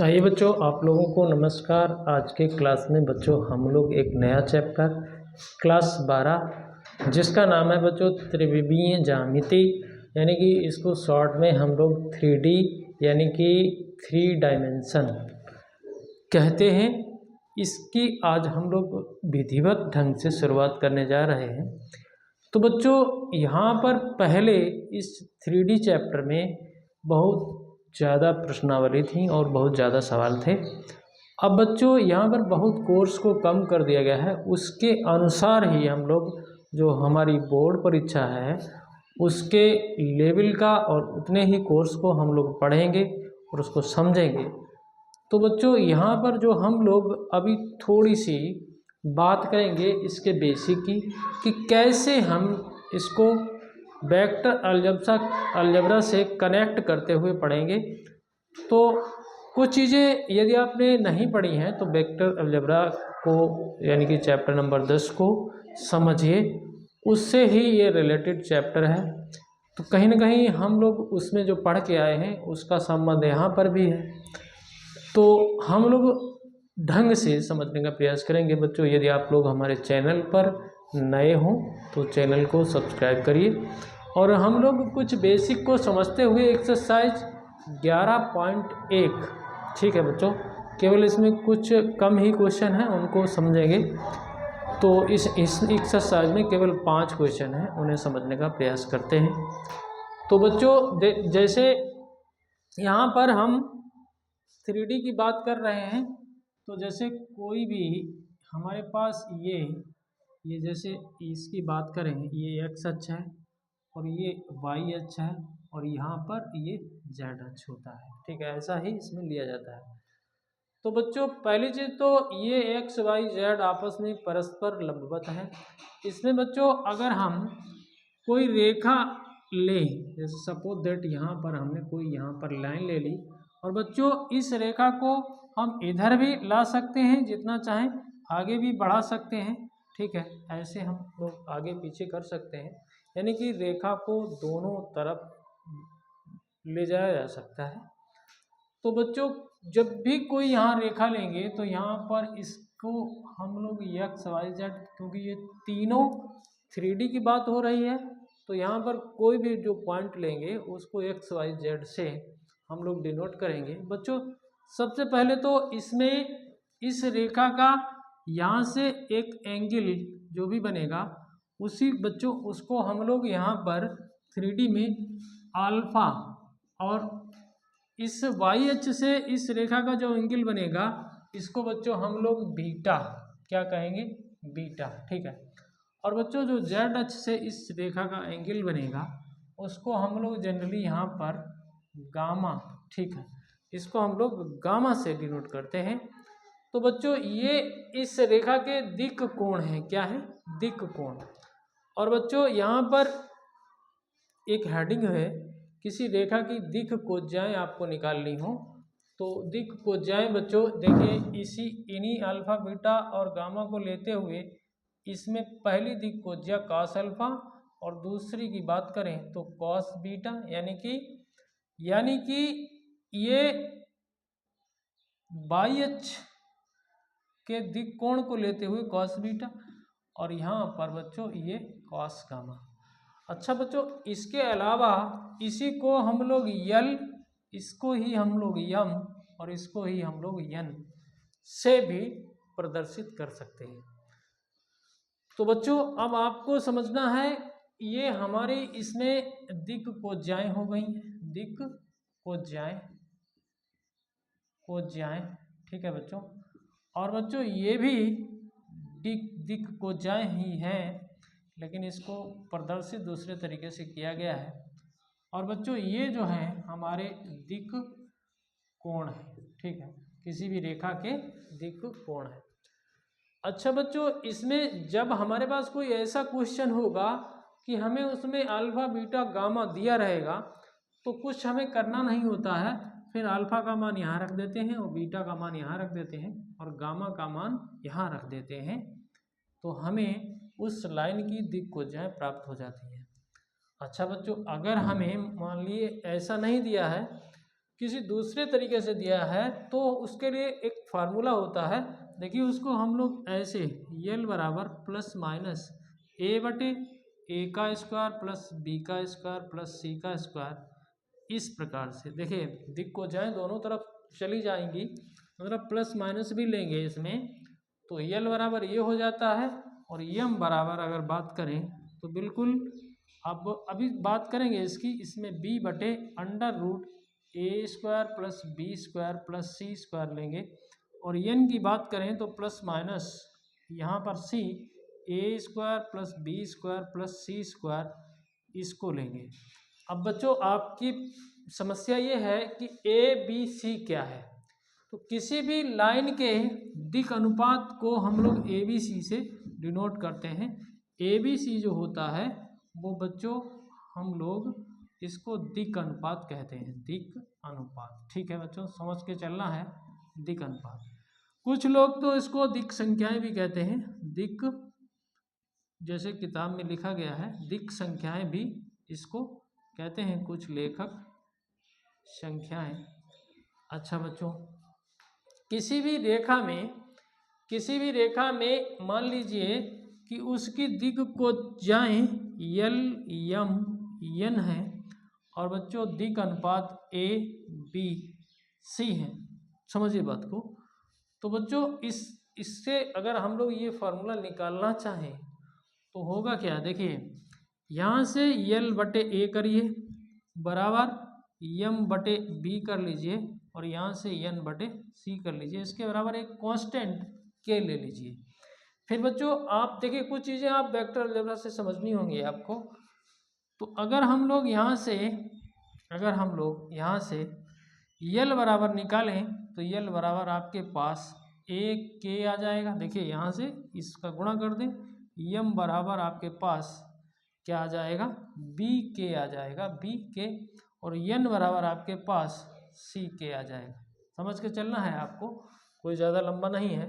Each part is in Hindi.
आइए बच्चों, आप लोगों को नमस्कार। आज के क्लास में बच्चों हम लोग एक नया चैप्टर क्लास 12 जिसका नाम है बच्चों त्रिविमीय ज्यामिति, यानी कि इसको शॉर्ट में हम लोग 3D यानी कि 3 डायमेंशन कहते हैं। इसकी आज हम लोग विधिवत ढंग से शुरुआत करने जा रहे हैं। तो बच्चों यहाँ पर पहले इस 3D चैप्टर में बहुत ज़्यादा प्रश्नावली थी और बहुत ज़्यादा सवाल थे। अब बच्चों यहाँ पर बहुत कोर्स को कम कर दिया गया है, उसके अनुसार ही हम लोग जो हमारी बोर्ड परीक्षा है उसके लेवल का और उतने ही कोर्स को हम लोग पढ़ेंगे और उसको समझेंगे। तो बच्चों यहाँ पर जो हम लोग अभी थोड़ी सी बात करेंगे इसके बेसिक की कि कैसे हम इसको वेक्टर अलजेब्रा से कनेक्ट करते हुए पढ़ेंगे। तो कुछ चीज़ें यदि आपने नहीं पढ़ी हैं तो वेक्टर अलजेब्रा को यानी कि चैप्टर नंबर 10 को समझिए, उससे ही ये रिलेटेड चैप्टर है। तो कहीं ना कहीं हम लोग उसमें जो पढ़ के आए हैं उसका संबंध यहाँ पर भी है, तो हम लोग ढंग से समझने का प्रयास करेंगे। बच्चों यदि आप लोग हमारे चैनल पर नए हों तो चैनल को सब्सक्राइब करिए। और हम लोग कुछ बेसिक को समझते हुए एक्सरसाइज 11.1, ठीक है बच्चों, केवल इसमें कुछ कम ही क्वेश्चन हैं उनको समझेंगे। तो इस एक्सरसाइज में केवल 5 क्वेश्चन हैं, उन्हें समझने का प्रयास करते हैं। तो बच्चों जैसे यहाँ पर हम 3D की बात कर रहे हैं, तो जैसे कोई भी हमारे पास ये जैसे इसकी बात करें, ये x अक्ष है और ये y अक्ष है और यहाँ पर ये z अक्ष होता है, ठीक है, ऐसा ही इसमें लिया जाता है। तो बच्चों पहली चीज़ तो ये x y z आपस में परस्पर लंबवत है। इसमें बच्चों अगर हम कोई रेखा लें, जैसे सपोज दैट यहाँ पर हमने कोई यहाँ पर लाइन ले ली और बच्चों इस रेखा को हम इधर भी ला सकते हैं, जितना चाहें आगे भी बढ़ा सकते हैं, ठीक है, ऐसे हम लोग आगे पीछे कर सकते हैं, यानी कि रेखा को दोनों तरफ ले जाया जा सकता है। तो बच्चों जब भी कोई यहाँ रेखा लेंगे तो यहाँ पर इसको हम लोग एक्स वाई जेड, क्योंकि ये तीनों 3D की बात हो रही है, तो यहाँ पर कोई भी जो पॉइंट लेंगे उसको एक्स वाई जेड से हम लोग डिनोट करेंगे। बच्चों सबसे पहले तो इसमें इस रेखा का यहाँ से एक एंगल जो भी बनेगा उसी बच्चों उसको हम लोग यहाँ पर 3D में अल्फा, और इस वाई अक्ष से इस रेखा का जो एंगल बनेगा इसको बच्चों हम लोग बीटा क्या कहेंगे, बीटा, ठीक है। और बच्चों जो जेड अक्ष से इस रेखा का एंगल बनेगा उसको हम लोग जनरली यहाँ पर गामा, ठीक है, इसको हम लोग गामा से डिनोट करते हैं। तो बच्चों ये इस रेखा के दिक् कोण है, क्या है, दिक् कोण। और बच्चों यहाँ पर एक हेडिंग है, किसी रेखा की दिक् कोज्याएं आपको निकालनी हो तो दिक् कोज्याएं बच्चों देखिए इन्हीं अल्फा बीटा और गामा को लेते हुए इसमें पहली दिक् कोज्या कॉस अल्फा और दूसरी की बात करें तो कॉस बीटा, यानी कि ये वाई अक्ष के दिक् कोण को लेते हुए कॉस बीटा और यहाँ पर बच्चों ये कॉस गामा। अच्छा बच्चों इसके अलावा इसी को हम लोग यल, इसको ही हम लोग यम और इसको ही हम लोग यन से भी प्रदर्शित कर सकते हैं। तो बच्चों अब आपको समझना है, ये हमारी इसमें दिक् कोज्याएं हो गई हैं, दिक् कोज्याएं, ठीक है बच्चों। और बच्चों ये भी दिक् कोज्याएं ही हैं, लेकिन इसको प्रदर्शित दूसरे तरीके से किया गया है। और बच्चों ये जो है हमारे दिक् कोण है, ठीक है, किसी भी रेखा के दिक् कोण है। अच्छा बच्चों इसमें जब हमारे पास कोई ऐसा क्वेश्चन होगा कि हमें उसमें अल्फा बीटा गामा दिया रहेगा तो कुछ हमें करना नहीं होता है, फिर अल्फा का मान यहाँ रख देते हैं और बीटा का मान यहाँ रख देते हैं और गामा का मान यहाँ रख देते हैं, तो हमें उस लाइन की दिक् कोज्याएं प्राप्त हो जाती हैं। अच्छा बच्चों अगर हमें मान लिए ऐसा नहीं दिया है किसी दूसरे तरीके से दिया है तो उसके लिए एक फार्मूला होता है। देखिए उसको हम लोग ऐसे यल बराबर प्लस माइनस ए बटे ए का स्क्वायर प्लस बी का स्क्वायर प्लस सी का स्क्वायर, इस प्रकार से देखिए दिक् को जाए दोनों तरफ चली जाएंगी, मतलब प्लस माइनस भी लेंगे इसमें तो यल बराबर ये हो जाता है। और यम बराबर अगर बात करें तो बिल्कुल अब अभी बात करेंगे इसकी, इसमें बी बटे under root A square plus B square plus C square लेंगे। और एन की बात करें तो प्लस माइनस यहाँ पर C A square plus B square plus C square इसको लेंगे। अब बच्चों आपकी समस्या ये है कि ए बी सी क्या है, तो किसी भी लाइन के दिक् अनुपात को हम लोग ए बी सी से डिनोट करते हैं। ए बी सी जो होता है वो बच्चों हम लोग इसको दिक् अनुपात कहते हैं, दिक् अनुपात। ठीक है बच्चों, समझ के चलना है, दिक् अनुपात। कुछ लोग तो इसको दिक् संख्याएं भी कहते हैं, दिक् जैसे किताब में लिखा गया है दिक् संख्याएं भी इसको कहते हैं, कुछ लेखक संख्याएं। अच्छा बच्चों, किसी भी रेखा में मान लीजिए कि उसकी दिक् को जाएं यल यम यन है और बच्चों दिक् अनुपात ए बी सी है, समझिए बात को। तो बच्चों इससे अगर हम लोग ये फार्मूला निकालना चाहें तो होगा क्या, देखिए यहाँ से यल बटे ए करिए बराबर यम बटे बी कर लीजिए और यहाँ से एन बटे सी कर लीजिए, इसके बराबर एक कांस्टेंट के ले लीजिए। फिर बच्चों आप देखिए कुछ चीज़ें आप वेक्टर अलजेब्रा से समझनी होंगी आपको। तो अगर हम लोग यहाँ से यल बराबर निकालें तो यल बराबर आपके पास ए के आ जाएगा। देखिए यहाँ से इसका गुणा कर दें, यम बराबर आपके पास क्या आ जाएगा, बी के आ जाएगा, बी के, और एन बराबर आपके पास सी के आ जाएगा। समझ के चलना है आपको, कोई ज़्यादा लंबा नहीं है,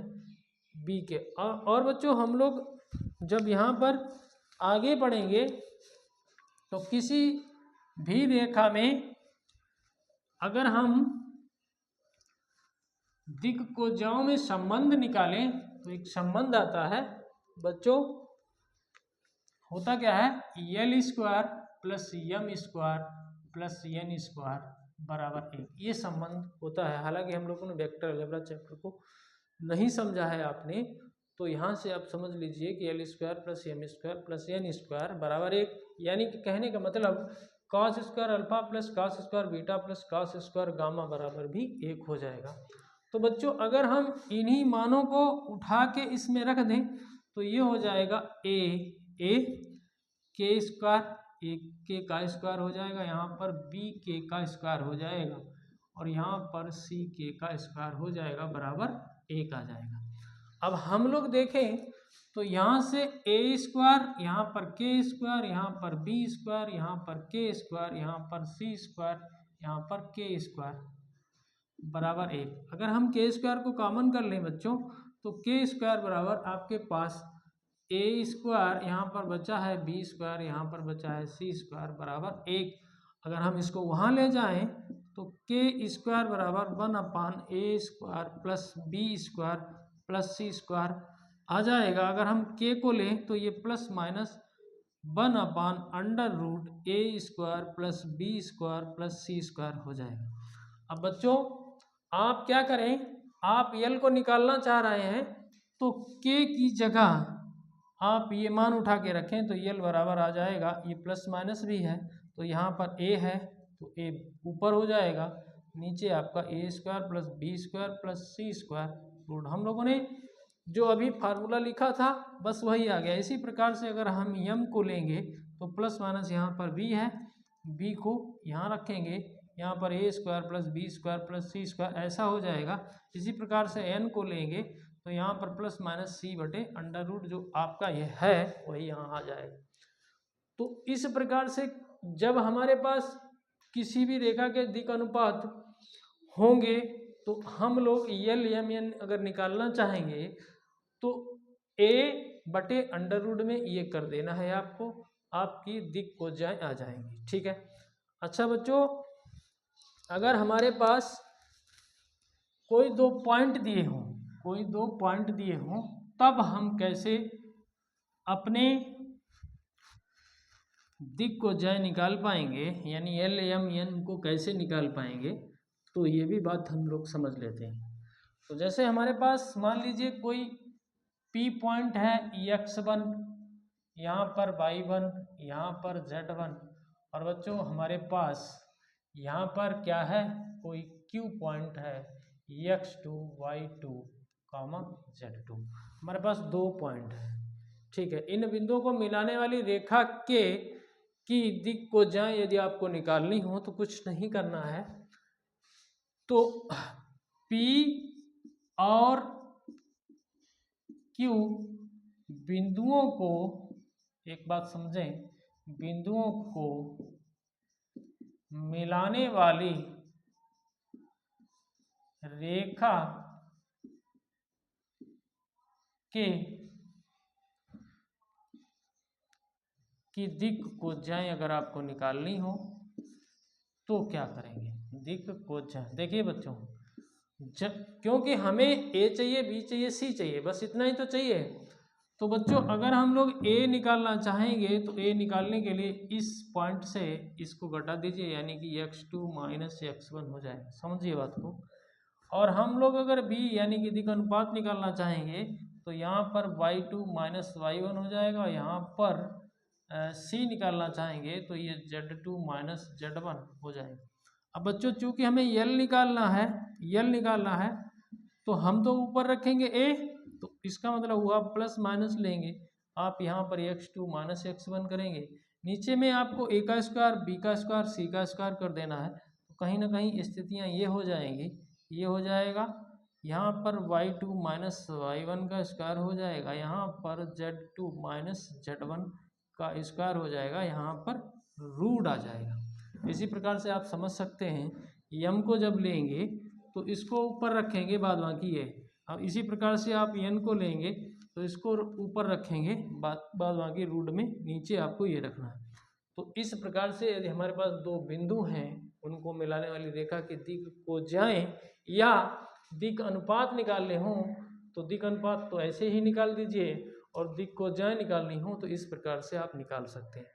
बी के। और बच्चों हम लोग जब यहाँ पर आगे बढ़ेंगे तो किसी भी रेखा में अगर हम दिक् को जाओ में संबंध निकालें तो एक संबंध आता है बच्चों, होता क्या है, L square plus M square plus N square बराबर एक, ये संबंध होता है। हालांकि हम लोगों ने वेक्टर अलजेब्रा चैप्टर को नहीं समझा है आपने, तो यहाँ से आप समझ लीजिए कि L square plus M square plus N square बराबर एक, यानी कि कहने का मतलब cos square alpha plus cos square beta plus cos square gamma बराबर भी एक हो जाएगा। तो बच्चों अगर हम इन्हीं मानों को उठा के इसमें रख दें तो ये हो जाएगा ए के स्क्वायर, ए के का स्क्वायर हो जाएगा, यहाँ पर बी के का स्क्वायर हो जाएगा और यहाँ पर सी के का स्क्वायर हो जाएगा बराबर एक आ जाएगा। अब हम लोग देखें तो यहाँ से ए स्क्वायर, यहाँ पर के स्क्वायर, यहाँ पर बी स्क्वायर, यहाँ पर के स्क्वायर, यहाँ पर सी स्क्वायर, यहाँ पर के स्क्वायर बराबर एक। अगर हम के स्क्वायर को कॉमन कर लें बच्चों तो के स्क्वायर बराबर आपके पास ए स्क्वायर, यहाँ पर बचा है बी स्क्वायर, यहाँ पर बचा है सी स्क्वायर बराबर एक। अगर हम इसको वहाँ ले जाएं तो के स्क्वायर बराबर 1/a square plus B square plus C square आ जाएगा। अगर हम के को लें तो ये plus minus 1/√a square plus B square plus C square हो जाएगा। अब बच्चों आप क्या करें, आप यल को निकालना चाह रहे हैं तो के की जगह आप ये मान उठा के रखें तो यल बराबर आ जाएगा, ये प्लस माइनस भी है तो यहाँ पर ए है तो ए ऊपर हो जाएगा, नीचे आपका A square plus B square plus C square root. हम लोगों ने जो अभी फार्मूला लिखा था बस वही आ गया। इसी प्रकार से अगर हम यम को लेंगे तो प्लस माइनस यहाँ पर बी है, बी को यहाँ रखेंगे, यहाँ पर A square plus B square plus C square ऐसा हो जाएगा। इसी प्रकार से एन को लेंगे तो यहाँ पर प्लस माइनस सी बटे अंडर रूट जो आपका ये है वही यहाँ आ जाएगा। तो इस प्रकार से जब हमारे पास किसी भी रेखा के दिक् अनुपात होंगे तो हम लोग यल एम एन अगर निकालना चाहेंगे तो ए बटे अंडर रूट में ये कर देना है आपको, आपकी दिक् को जाए आ जाएंगी। ठीक है। अच्छा बच्चों अगर हमारे पास कोई दो पॉइंट दिए हों तब हम कैसे अपने दिक् को ज्या निकाल पाएंगे, यानी एल एम एन को कैसे निकाल पाएंगे, तो ये भी बात हम लोग समझ लेते हैं। तो जैसे हमारे पास मान लीजिए कोई P पॉइंट है x1, यहाँ पर y1, यहाँ पर z1, और बच्चों हमारे पास यहाँ पर क्या है, कोई Q पॉइंट है x2, y2, z2। हमारे पास दो पॉइंट है, ठीक है। इन बिंदुओं को मिलाने वाली रेखा के की दिक् को ज्या यदि आपको निकालनी हो तो कुछ नहीं करना है, तो P और Q बिंदुओं को, एक बात समझें, बिंदुओं को मिलाने वाली रेखा के की दिक् को ज्या अगर आपको निकालनी हो तो क्या करेंगे, दिक् को ज्या। देखिए बच्चों, क्योंकि हमें ए चाहिए, बी चाहिए, सी चाहिए, बस इतना ही तो चाहिए। तो बच्चों अगर हम लोग ए निकालना चाहेंगे तो ए निकालने के लिए इस पॉइंट से इसको घटा दीजिए, यानी कि x2 माइनस x1 हो जाएगा, समझिए बात को। और हम लोग अगर बी यानी कि दिक् अनुपात निकालना चाहेंगे तो यहाँ पर y2 माइनस y1 हो जाएगा, यहाँ पर सी निकालना चाहेंगे तो ये z2 माइनस z1 हो जाएगा। अब बच्चों चूंकि हमें यल निकालना है तो हम तो ऊपर रखेंगे a, तो इसका मतलब हुआ प्लस माइनस लेंगे, आप यहाँ पर x2 माइनस x1 करेंगे, नीचे में आपको a का स्क्वायर, b का स्क्वायर, c का स्क्वायर कर देना है। तो कहीं ना कहीं स्थितियाँ ये हो जाएंगी, ये हो जाएगा, यहाँ पर y2 माइनस y1 का स्क्वायर हो जाएगा, यहाँ पर z2 माइनस z1 का स्क्वायर हो जाएगा, यहाँ पर रूट आ जाएगा। इसी प्रकार से आप समझ सकते हैं, यम को जब लेंगे तो इसको ऊपर रखेंगे, बाद बाकी ये। अब इसी प्रकार से आप एन को लेंगे तो इसको ऊपर रखेंगे, बाद बाकी रूट में नीचे आपको ये रखना है। तो इस प्रकार से यदि हमारे पास दो बिंदु हैं, उनको मिलाने वाली रेखा की दिक् को ज्याएं या दिक् अनुपात निकालने हों तो दिक् अनुपात तो ऐसे ही निकाल दीजिए, और दिक् को ज्या निकालनी हो तो इस प्रकार से आप निकाल सकते हैं।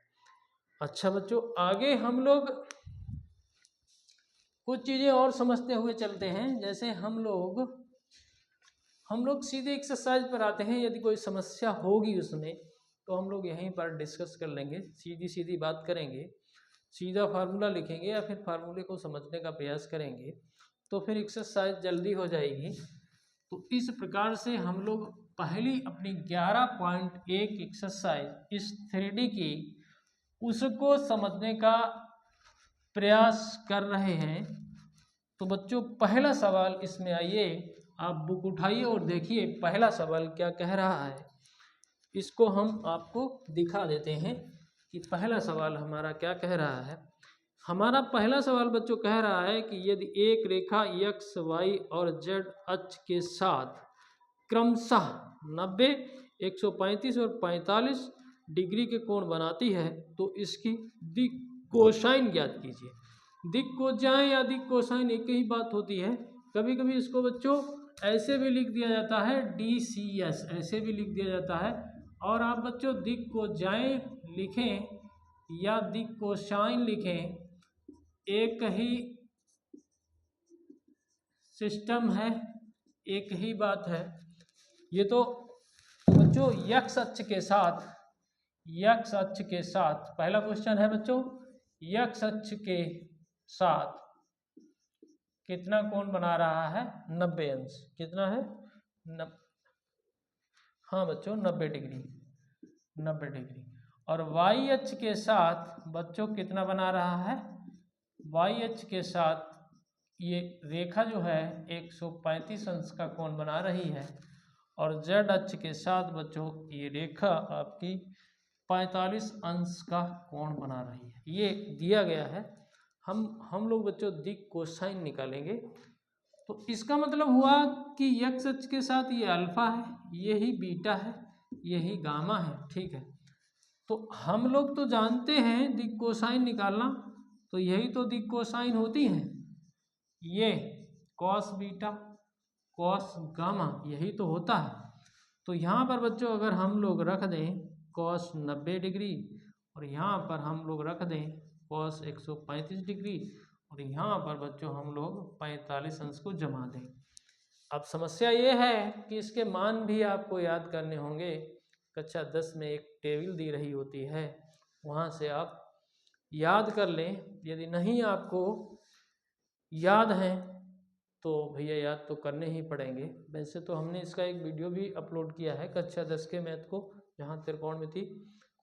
अच्छा बच्चों, आगे हम लोग कुछ चीज़ें और समझते हुए चलते हैं। जैसे हम लोग सीधे एक्सरसाइज पर आते हैं, यदि कोई समस्या होगी उसमें तो हम लोग यहीं पर डिस्कस कर लेंगे, सीधी सीधी बात करेंगे, सीधा फार्मूला लिखेंगे या फिर फार्मूले को समझने का प्रयास करेंगे, तो फिर एक्सरसाइज जल्दी हो जाएगी। तो इस प्रकार से हम लोग पहली अपनी 11.1 एक्सरसाइज इस 3D की उसको समझने का प्रयास कर रहे हैं। तो बच्चों पहला सवाल इसमें, आइए आप बुक उठाइए और देखिए पहला सवाल क्या कह रहा है। इसको हम आपको दिखा देते हैं कि पहला सवाल हमारा क्या कह रहा है। हमारा पहला सवाल बच्चों कह रहा है कि यदि एक रेखा x, y और z अक्ष के साथ क्रमशः 90, 135 और 45 डिग्री के कोण बनाती है तो इसकी दिक् कोसाइन ज्ञात कीजिए। दिक् को ज्या या दिक् कोसाइन एक ही बात होती है। कभी कभी इसको बच्चों ऐसे भी लिख दिया जाता है, DCS ऐसे भी लिख दिया जाता है। और आप बच्चों दिक् को ज्याएं लिखें या दिक् कोसाइन लिखें, एक ही सिस्टम है, एक ही बात है। ये तो बच्चों x अक्ष के साथ पहला क्वेश्चन है बच्चों, x अक्ष के साथ कितना कोण बना रहा है, 90 अंश। कितना है? हाँ बच्चों 90 डिग्री, 90 डिग्री। और y अक्ष के साथ बच्चों कितना बना रहा है, y अक्ष के साथ ये रेखा जो है 135 अंश का कोण बना रही है। और z अक्ष के साथ बच्चों ये रेखा आपकी 45 अंश का कोण बना रही है। ये दिया गया है। हम लोग बच्चों दिक् कोसाइन निकालेंगे। तो इसका मतलब हुआ कि x अक्ष के साथ ये अल्फा है, ये ही बीटा है, ये ही गामा है, ठीक है। तो हम लोग तो जानते हैं दिक् कोसाइन निकालना, तो यही तो दिक् कोसाइन होती है। ये कॉस बीटा कॉस गामा यही तो होता है। तो यहाँ पर बच्चों अगर हम लोग रख दें कॉस 90 डिग्री और यहाँ पर हम लोग रख दें कॉस 135 डिग्री और यहाँ पर बच्चों हम लोग 45 अंश को जमा दें। अब समस्या ये है कि इसके मान भी आपको याद करने होंगे। कक्षा 10 में एक टेबल दी रही होती है, वहाँ से आप याद कर लें। यदि नहीं आपको याद है तो भैया याद तो करने ही पड़ेंगे। वैसे तो हमने इसका एक वीडियो भी अपलोड किया है कक्षा 10 के मैथ को, जहाँ त्रिकोणमिति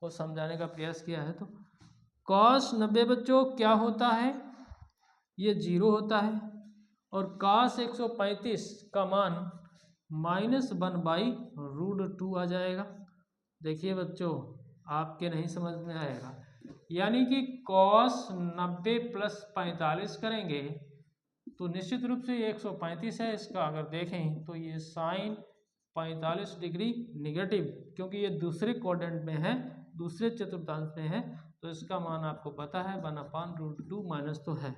को समझाने का प्रयास किया है। तो कॉस 90 बच्चों क्या होता है, ये 0 होता है और कॉस 135 का मान -1/√2 आ जाएगा। देखिए बच्चों आपके नहीं समझ में आएगा, यानी कि कॉस 90 + 45 करेंगे तो निश्चित रूप से ये 135 है। इसका अगर देखें तो ये साइन 45 डिग्री निगेटिव, क्योंकि ये दूसरे क्वाड्रेंट में है, दूसरे चतुर्थांश में है, तो इसका मान आपको पता है 1/√2 माइनस तो है,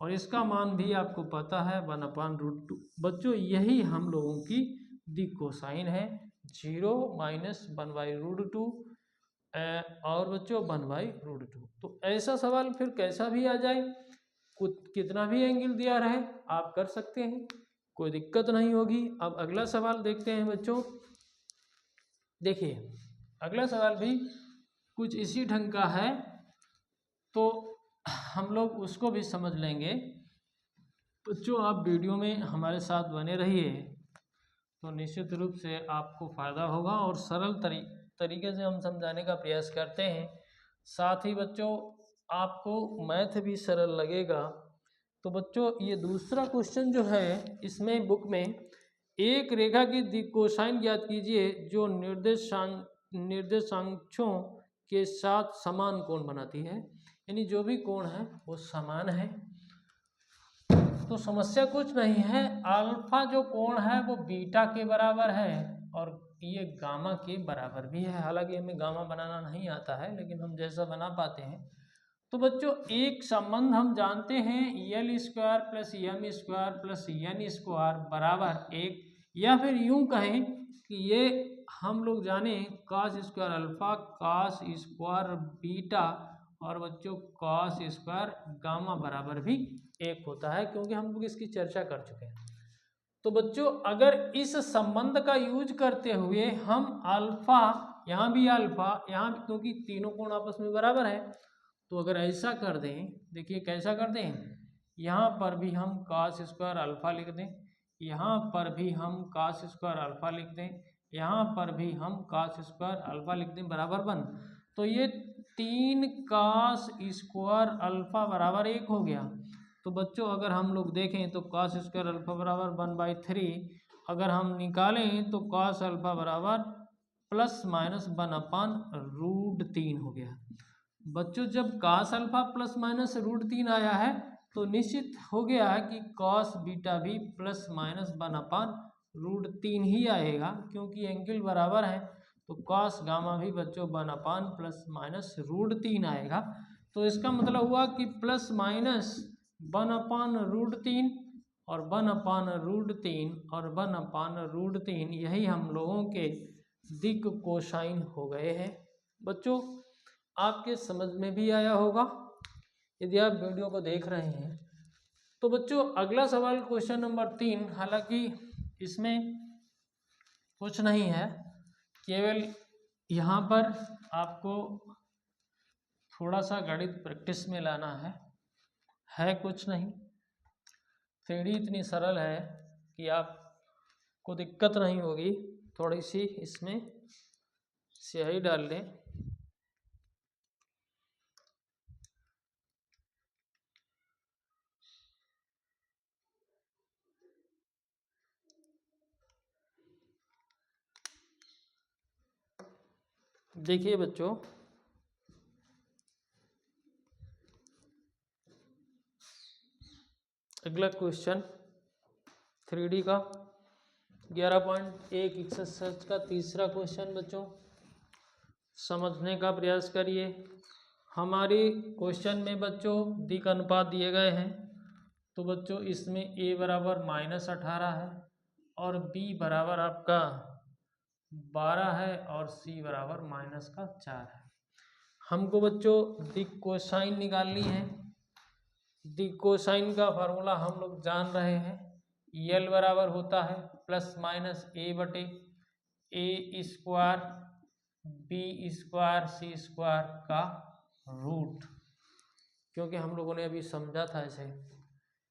और इसका मान भी आपको पता है 1/√2। बच्चों यही हम लोगों की दी कोसाइन है, 0 - 1/√2 और बच्चों 1/√2। तो ऐसा सवाल फिर कैसा भी आ जाए, कितना भी एंगल दिया रहे आप कर सकते हैं, कोई दिक्कत नहीं होगी। अब अगला सवाल देखते हैं बच्चों। देखिए अगला सवाल भी कुछ इसी ढंग का है, तो हम लोग उसको भी समझ लेंगे। बच्चों आप वीडियो में हमारे साथ बने रहिए, तो निश्चित रूप से आपको फ़ायदा होगा और सरल तरीके से हम समझाने का प्रयास करते हैं। साथ ही बच्चों आपको मैथ भी सरल लगेगा। तो बच्चों ये दूसरा क्वेश्चन जो है, इसमें बुक में एक रेखा की दिक् कोसाइन ज्ञात कीजिए जो निर्देशांकों के साथ समान कोण बनाती है, यानी जो भी कोण है वो समान है। तो समस्या कुछ नहीं है, अल्फा जो कोण है वो बीटा के बराबर है और ये गामा के बराबर भी है। हालांकि हमें गामा बनाना नहीं आता है, लेकिन हम जैसा बना पाते हैं। तो बच्चों एक संबंध हम जानते हैं, L² + M² + N² बराबर 1, या फिर यूं कहें कि ये हम लोग जाने cos² अल्फा cos² बीटा और बच्चों cos² गामा बराबर भी 1 होता है, क्योंकि हम लोग इसकी चर्चा कर चुके हैं। तो बच्चों अगर इस संबंध का यूज करते हुए हम अल्फा, यहाँ भी अल्फा, यहाँ भी, क्योंकि तीनों कोण आपस में बराबर है, तो अगर ऐसा कर दें, देखिए कैसा कर दें, यहाँ पर भी हम cos² अल्फा लिख दें, यहाँ पर भी हम cos² अल्फा लिख दें, यहाँ पर भी हम cos² अल्फा लिख दें बराबर 1। तो ये 3 cos² अल्फा बराबर 1 हो गया। तो बच्चों अगर हम लोग देखें तो cos² अल्फा बराबर 1/3, अगर हम निकालें तो cos अल्फा बराबर ±1/√3 हो गया। बच्चों जब cos अल्फा ±√3 आया है तो निश्चित हो गया कि cos बीटा भी ±1/√3 ही आएगा, क्योंकि एंगल बराबर है। तो cos गामा भी बच्चों 1/√3 आएगा। तो इसका मतलब हुआ कि ±1/√3 और 1/√3 और 1/√3 यही हम लोगों के दिक् कोसाइन हो गए हैं। बच्चों आपके समझ में भी आया होगा यदि आप वीडियो को देख रहे हैं। तो बच्चों अगला सवाल क्वेश्चन नंबर 3, हालांकि इसमें कुछ नहीं है, केवल यहाँ पर आपको थोड़ा सा गणित प्रैक्टिस में लाना है कुछ नहीं। थ्योरी इतनी सरल है कि आपको दिक्कत नहीं होगी। थोड़ी सी इसमें स्याही डाल लें। देखिए बच्चों अगला क्वेश्चन 3D का 11.1 एक्सरसाइज का तीसरा क्वेश्चन बच्चों समझने का प्रयास करिए। हमारी क्वेश्चन में बच्चों दिक् अनुपात दिए गए हैं, तो बच्चों इसमें a बराबर -18 है और b बराबर आपका 12 है और c बराबर -4 है। हमको बच्चों दिक कोसाइन निकालनी है। दिक कोसाइन का फार्मूला हम लोग जान रहे हैं, यल बराबर होता है प्लस माइनस a बटे a square b square c square का रूट, क्योंकि हम लोगों ने अभी समझा था इसे।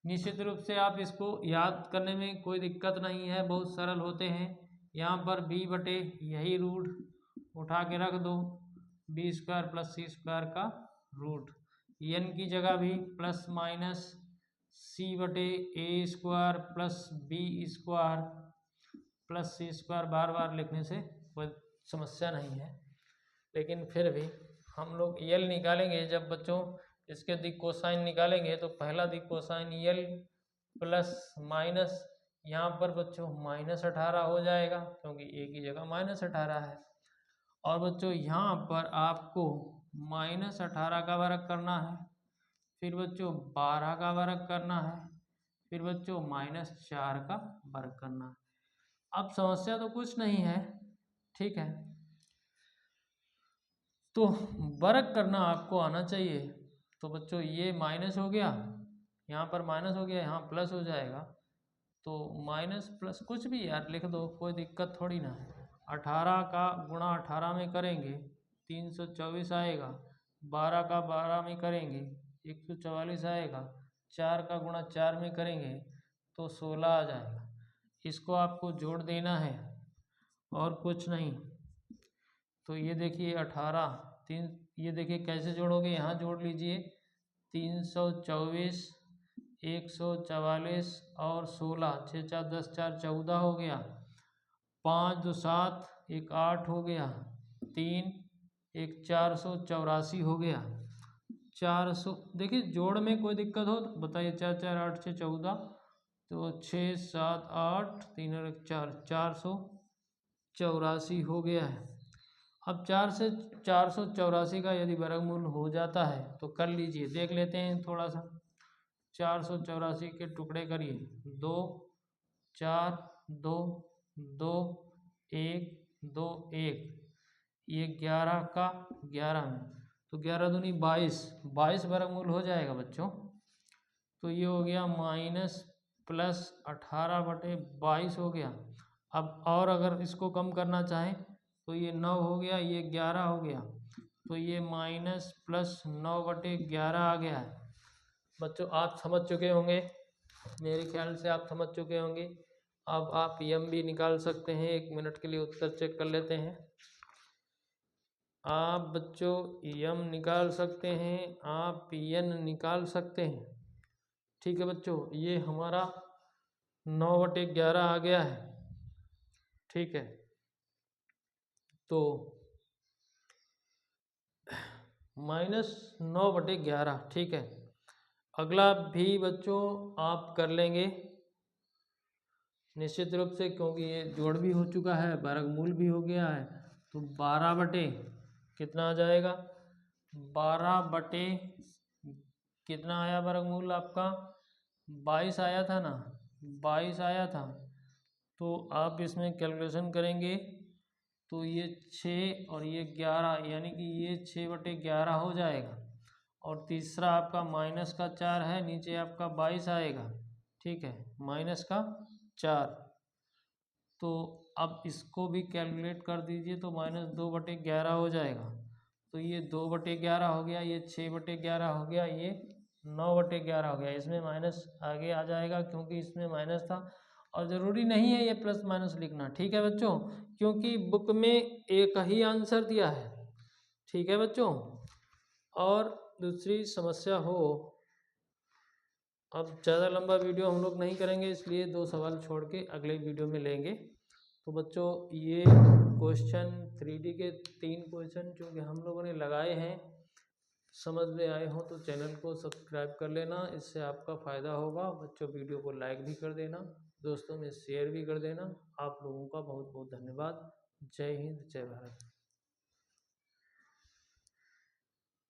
निश्चित रूप से आप इसको याद करने में कोई दिक्कत नहीं है, बहुत सरल होते हैं। यहाँ पर b बटे यही रूट उठा के रख दो, b square plus c square का रूट, n की जगह भी प्लस माइनस c बटे a square plus b square plus c square बार बार लिखने से कोई समस्या नहीं है, लेकिन फिर भी हम लोग यल निकालेंगे। जब बच्चों इसके दिक कोसाइन निकालेंगे तो पहला दिक कोसाइन यल प्लस माइनस, यहाँ पर बच्चों -18 हो जाएगा क्योंकि a की जगह -18 है। और बच्चों यहाँ पर आपको -18 का वर्ग करना है, फिर बच्चों 12 का वर्ग करना है, फिर बच्चों -4 का वर्ग करना है। अब समस्या तो कुछ नहीं है, ठीक है, तो वर्ग करना आपको आना चाहिए। तो बच्चों ये माइनस हो गया, यहाँ पर माइनस हो गया, यहाँ प्लस हो जाएगा, तो माइनस प्लस कुछ भी यार लिख दो, कोई दिक्कत थोड़ी ना है। 18 का गुणा 18 में करेंगे 324 आएगा, 12 का 12 में करेंगे 144 आएगा, 4 का गुणा 4 में करेंगे तो 16 आ जाएगा। इसको आपको जोड़ देना है और कुछ नहीं। तो ये देखिए 18 ये देखिए कैसे जोड़ोगे, यहाँ जोड़ लीजिए 324 144 और 16, 6 4 10 4 14 हो गया, 5 2 7 1 8 हो गया, 3 1 484 हो गया। 400 देखिए जोड़ में कोई दिक्कत हो तो बताइए, 4 4 8 6 14, तो 6 7 8 3 और 1 4, 484 हो गया है। अब 4 से 484 का यदि वर्गमूल हो जाता है तो कर लीजिए, देख लेते हैं थोड़ा सा। 484 के टुकड़े करिए, 2 4 2 2 1 2 1, ये 11 का 11 में, तो 11 दूनी 22 वर्गमूल हो जाएगा बच्चों। तो ये हो गया -+18 बटे 22 हो गया। अब और अगर इसको कम करना चाहें तो ये 9 हो गया, ये 11 हो गया, तो ये -+9 बटे 11 आ गया है। बच्चों आप समझ चुके होंगे, मेरे ख्याल से आप समझ चुके होंगे। अब आप यम भी निकाल सकते हैं, 1 मिनट के लिए उत्तर चेक कर लेते हैं। आप बच्चों यम निकाल सकते हैं, आप यन निकाल सकते हैं, ठीक है बच्चों। ये हमारा 9 बटे 11 आ गया है, ठीक है। तो -9 बटे 11, ठीक है। अगला भी बच्चों आप कर लेंगे निश्चित रूप से, क्योंकि ये जोड़ भी हो चुका है, वर्गमूल भी हो गया है। तो 12 बटे कितना आ जाएगा, 12 बटे कितना आया वर्गमूल आपका, 22 आया था ना, 22 आया था। तो आप इसमें कैलकुलेशन करेंगे तो ये 6 और ये 11, यानी कि ये 6 बटे 11 हो जाएगा। और तीसरा आपका -4 है, नीचे आपका 22 आएगा, ठीक है, -4। तो अब इसको भी कैलकुलेट कर दीजिए तो -2 बटे 11 हो जाएगा। तो ये 2 बटे 11 हो गया, ये 6 बटे 11 हो गया, ये 9 बटे 11 हो गया। इसमें माइनस आगे आ जाएगा क्योंकि इसमें माइनस था, और ज़रूरी नहीं है ये प्लस माइनस लिखना, ठीक है बच्चों, क्योंकि बुक में एक ही आंसर दिया है, ठीक है बच्चों। और दूसरी समस्या हो, अब ज़्यादा लंबा वीडियो हम लोग नहीं करेंगे, इसलिए 2 सवाल छोड़ के अगले वीडियो में लेंगे। तो बच्चों ये क्वेश्चन 3D के 3 क्वेश्चन जो कि हम लोगों ने लगाए हैं, समझ में आए हो तो चैनल को सब्सक्राइब कर लेना, इससे आपका फ़ायदा होगा। बच्चों वीडियो को लाइक भी कर देना, दोस्तों में शेयर भी कर देना। आप लोगों का बहुत बहुत धन्यवाद। जय हिंद, जय भारत।